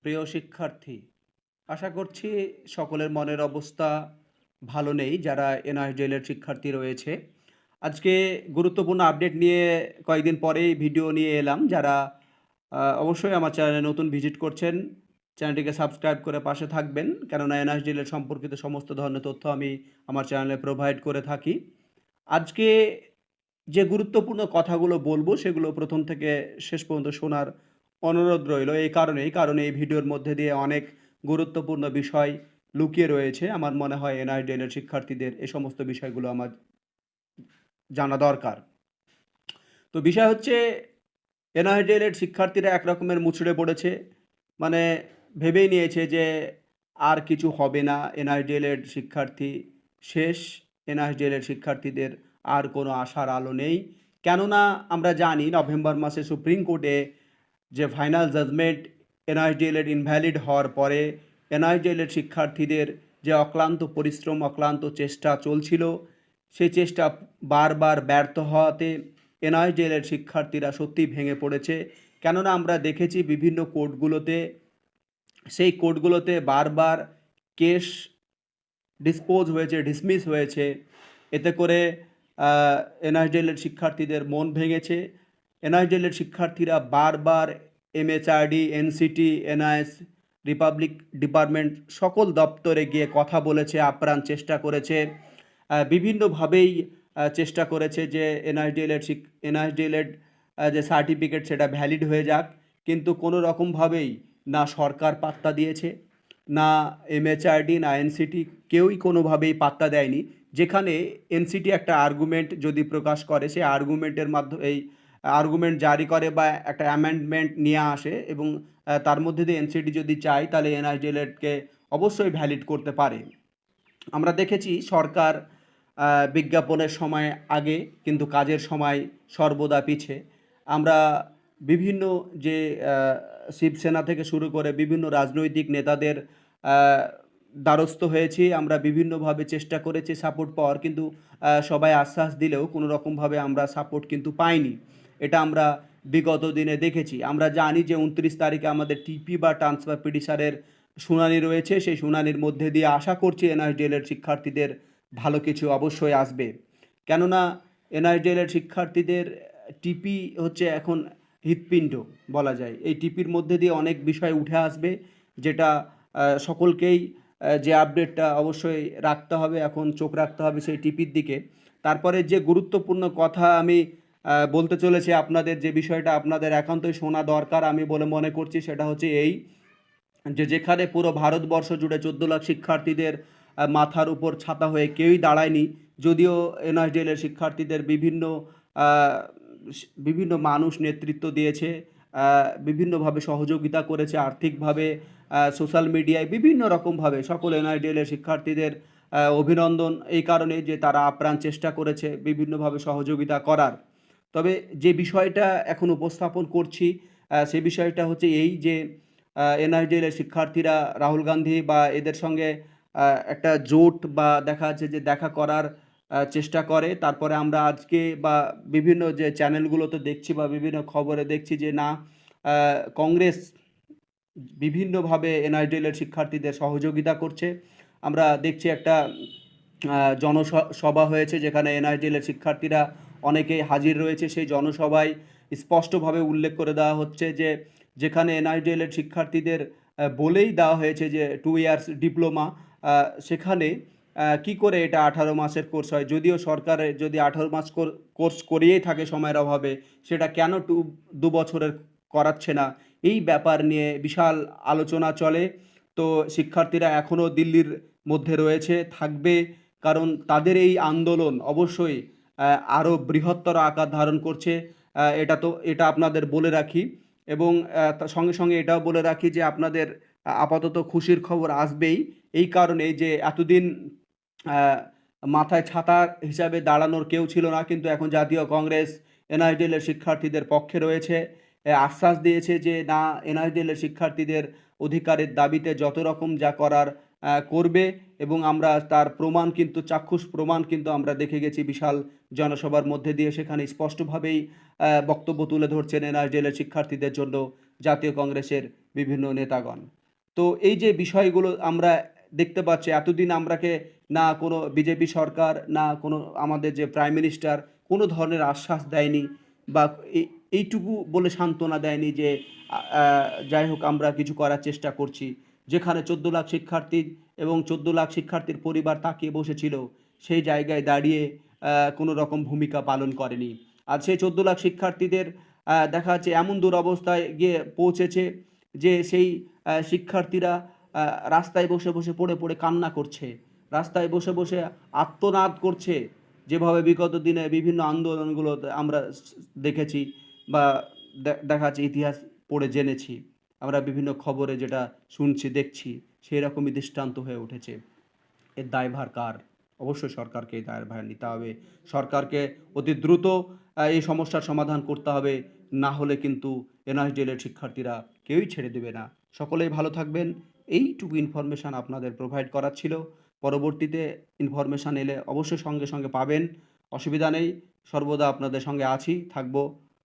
প্রিয় শিক্ষার্থী, আশা করছি সকলের মনের অবস্থা ভালো নেই যারা এনআইডিএল এর শিক্ষার্থী রয়েছে। আজকে গুরুত্বপূর্ণ আপডেট নিয়ে কয়েকদিন পরেই ভিডিও নিয়ে এলাম। যারা অবশ্যই আমার চ্যানেলে নতুন ভিজিট করছেন, চ্যানেলটিকে সাবস্ক্রাইব করে পাশে থাকবেন। কেননা এনআইডিএল এর সম্পর্কিত সমস্ত ধরনের তথ্য আমি আমার চ্যানেলে প্রোভাইড করে থাকি। আজকে যে গুরুত্বপূর্ণ কথাগুলো বলবো সেগুলো ১ম থেকে শেষ পর্যন্ত শোনার অনুরোধ রইলো। কারণ এই ভিডিওর মধ্যে দিয়ে অনেক গুরুত্বপূর্ণ বিষয় লুকিয়ে রয়েছে। আমার মনে হয় এনআইডিএল এর শিক্ষার্থীদের এ সমস্ত বিষয়গুলো আমার জানা দরকার। তো বিষয় হচ্ছে এনআইডিএল এর শিক্ষার্থীরা একরকমের মুচড়ে পড়েছে। মানে ভেবেই নিয়েছে যে আর কিছু হবে না। এনআইডিএল এর শিক্ষার্থী শেষ। এনআইডিএল এর শিক্ষার্থীদের আর কোনো আশার আলো নেই। কেননা আমরা জানি নভেম্বর মাসে সুপ্রিম কোর্টে যে ফাইনাল জাজমেন্ট এনআইডিএল এর ইনভ্যালিড হওয়ার পরে এনআইডিএল এর শিক্ষার্থীদের যে অক্লান্ত পরিশ্রম, অক্লান্ত চেষ্টা চলছিল, সেই চেষ্টা বারবার ব্যর্থ হওয়াতে এনআইডিএল এর শিক্ষার্থীরা সত্যিই ভেঙে পড়েছে। কেননা আমরা দেখেছি বিভিন্ন কোর্টগুলোতে সেই কোর্টগুলোতে বারবার কেস ডিসমিস হয়েছে। এতে করে এনআইডিএল এর শিক্ষার্থীদের মন ভেঙেছে। এনআইডিএল এর শিক্ষার্থীরা বারবার MHRD, NCT, NIS, Republic department সকল দপ্তরে গিয়ে কথা বলেছে, আপ্রাণ চেষ্টা করেছে। বিভিন্নভাবেই চেষ্টা করেছে যে এনআইডিএল এর যে সার্টিফিকেট সেটা ভ্যালিড হয়ে যাক। কিন্তু কোনো রকমভাবেই না সরকার পাত্তা দিয়েছে, না এমএচআরডি, না এনসিটি, কেউই কোনোভাবেই পাত্তা দেয়নি। যেখানে এনসিটি একটা আর্গুমেন্ট যদি প্রকাশ করে, সেই আর্গুমেন্টের মাধ্যমে আর্গুমেন্ট জারি করে বা একটা অ্যামেন্ডমেন্ট নিয়ে আসে এবং তার মধ্যে দিয়ে এনসিটি যদি চায় তাহলে এনআইডিএলকে অবশ্যই ভ্যালিড করতে পারে। আমরা দেখেছি সরকার বিজ্ঞাপনের সময় আগে কিন্তু কাজের সময় সর্বদা পিছে। আমরা বিভিন্ন যে শিবসেনা থেকে শুরু করে বিভিন্ন রাজনৈতিক নেতাদের দ্বারস্থ হয়েছি। আমরা বিভিন্নভাবে চেষ্টা করেছি সাপোর্ট পাওয়ার, কিন্তু সবাই আশ্বাস দিলেও কোনো রকমভাবে আমরা সাপোর্ট কিন্তু পাইনি। এটা আমরা বিগত দিনে দেখেছি। আমরা জানি যে ২৯ তারিখে আমাদের টিপি বা ট্রান্সফার পিটিশনের শুনানি রয়েছে। সেই শুনানির মধ্যে দিয়ে আশা করছি এনআইডিএল এর শিক্ষার্থীদের ভালো কিছু অবশ্যই আসবে। কেননা এনআইডিএল এর শিক্ষার্থীদের টিপি হচ্ছে এখন হৃৎপিণ্ড বলা যায়। এই টিপির মধ্যে দিয়ে অনেক বিষয় উঠে আসবে, যেটা সকলকেই যে আপডেটটা অবশ্যই রাখতে হবে, এখন চোখ রাখতে হবে সেই টিপির দিকে। তারপরে যে গুরুত্বপূর্ণ কথা আমি বলতে চলেছি আপনাদের, যে বিষয়টা আপনাদের একান্তই শোনা দরকার আমি বলে মনে করছি, সেটা হচ্ছে এই যে যেখানে পুরো ভারতবর্ষ জুড়ে ১৪ লাখ শিক্ষার্থীদের মাথার উপর ছাতা হয়ে কেউই দাঁড়ায়নি। যদিও এনআইডিএল এর শিক্ষার্থীদের আ বিভিন্ন মানুষ নেতৃত্ব দিয়েছে, বিভিন্নভাবে সহযোগিতা করেছে আর্থিকভাবে, সোশ্যাল মিডিয়ায় বিভিন্ন রকমভাবে সকল এনআইডিএল এর শিক্ষার্থীদের অভিনন্দন এই কারণেই যে তারা আপ্রাণ চেষ্টা করেছে বিভিন্নভাবে সহযোগিতা করার। তবে যে বিষয়টা এখন উপস্থাপন করছি সে বিষয়টা হচ্ছে এই যে এনআইডিএল এর শিক্ষার্থীরা রাহুল গান্ধী বা এদের সঙ্গে একটা জোট বা দেখা যাচ্ছে যে দেখা করার চেষ্টা করে। তারপরে আমরা আজকে বা বিভিন্ন যে চ্যানেলগুলোতে দেখছি বা বিভিন্ন খবরে দেখছি যে না, আ কংগ্রেস বিভিন্নভাবে এনআইডিএল এর শিক্ষার্থীদের সহযোগিতা করছে। আমরা দেখছি একটা আ সভা হয়েছে যেখানে এনআইডিএল এর শিক্ষার্থীরা অনেকেই হাজির রয়েছে। সেই জনসভায় স্পষ্টভাবে উল্লেখ করে দেওয়া হচ্ছে যে যেখানে এনআইডিএল এর শিক্ষার্থীদের বলেই দেওয়া হয়েছে যে 2 ইয়ার্স ডিপ্লোমা, সেখানে কি করে এটা ১৮ মাসের কোর্স হয়? যদিও সরকারের যদি ১৮ মাস কোর্স করিয়েই থাকে সময়ের অভাবে, সেটা কেন ২ বছরের করাচ্ছে না? এই ব্যাপার নিয়ে বিশাল আলোচনা চলে। তো শিক্ষার্থীরা এখনও দিল্লির মধ্যে রয়েছে, থাকবে। কারণ তাদের এই আন্দোলন অবশ্যই আরও বৃহত্তর আকার ধারণ করছে। এটা আপনাদের বলে রাখি এবং তার সঙ্গে, সঙ্গে এটাও বলে রাখি যে আপনাদের আপাতত খুশির খবর আসবেই। এই কারণেই যে এতদিন আ মাথায় ছাতা হিসাবে দাঁড়ানোর কেউ ছিল না। কিন্তু এখন জাতীয় কংগ্রেস এনআইডিএল এর শিক্ষার্থীদের পক্ষে রয়েছে। আশ্বাস দিয়েছে যে না, এনআইডিএল এর শিক্ষার্থীদের অধিকারের দাবিতে যত রকম যা করার করবে এবং আমরা তার প্রমাণ কিন্তু চাক্ষুষ প্রমাণ কিন্তু আমরা দেখে গেছি বিশাল জনসভার মধ্যে দিয়ে। সেখানে স্পষ্টভাবেই বক্তব্য তুলে ধরছেন এনআইডিএল এর শিক্ষার্থীদের জন্য জাতীয় কংগ্রেসের বিভিন্ন নেতাগণ। তো এই যে বিষয়গুলো আমরা দেখতে পাচ্ছি, এতদিন আমরাকে না কোনো বিজেপি সরকার, না কোনো আমাদের যে প্রাইম মিনিস্টার কোনো ধরনের আশ্বাস দেয়নি বা এই এইটুকু বলে সান্ত্বনা দেয়নি যে আ আ যাই হোক আমরা কিছু করার চেষ্টা করছি। যেখানে ১৪ লাখ শিক্ষার্থী এবং ১৪ লাখ শিক্ষার্থীর পরিবার তাকিয়ে বসেছিল, সেই জায়গায় দাঁড়িয়ে কোনো রকম ভূমিকা পালন করেনি। আর সেই ১৪ লাখ শিক্ষার্থীদের দেখা যাচ্ছে এমন দুরবস্থায় গিয়ে পৌঁছেছে যে সেই শিক্ষার্থীরা আ রাস্তায় বসে, বসে পড়ে কান্না করছে। রাস্তায় বসে আর্তনাদ করছে। যেভাবে বিগত দিনে বিভিন্ন আন্দোলনগুলোতে আমরা দেখেছি বা দেখা যাচ্ছে ইতিহাস পড়ে জেনেছি। আমরা বিভিন্ন খবরে যেটা শুনছি, দেখছি সেরকমই দৃষ্টান্ত হয়ে উঠেছে। এর দায়ভার কার? অবশ্যই সরকারকে এই দায়ভার নিতে হবে। সরকারকে অতি দ্রুত এই সমস্যার সমাধান করতে হবে। না হলে কিন্তু এনআইডিএলের শিক্ষার্থীরা কেউই ছেড়ে দেবে না। সকলেই ভালো থাকবেন। এইটুকু ইনফরমেশন আপনাদের প্রোভাইড করার ছিল। পরবর্তীতে ইনফরমেশন এলে অবশ্যই সঙ্গে পাবেন। অসুবিধা নেই। সর্বদা আপনাদের সঙ্গে আছি, থাকবো।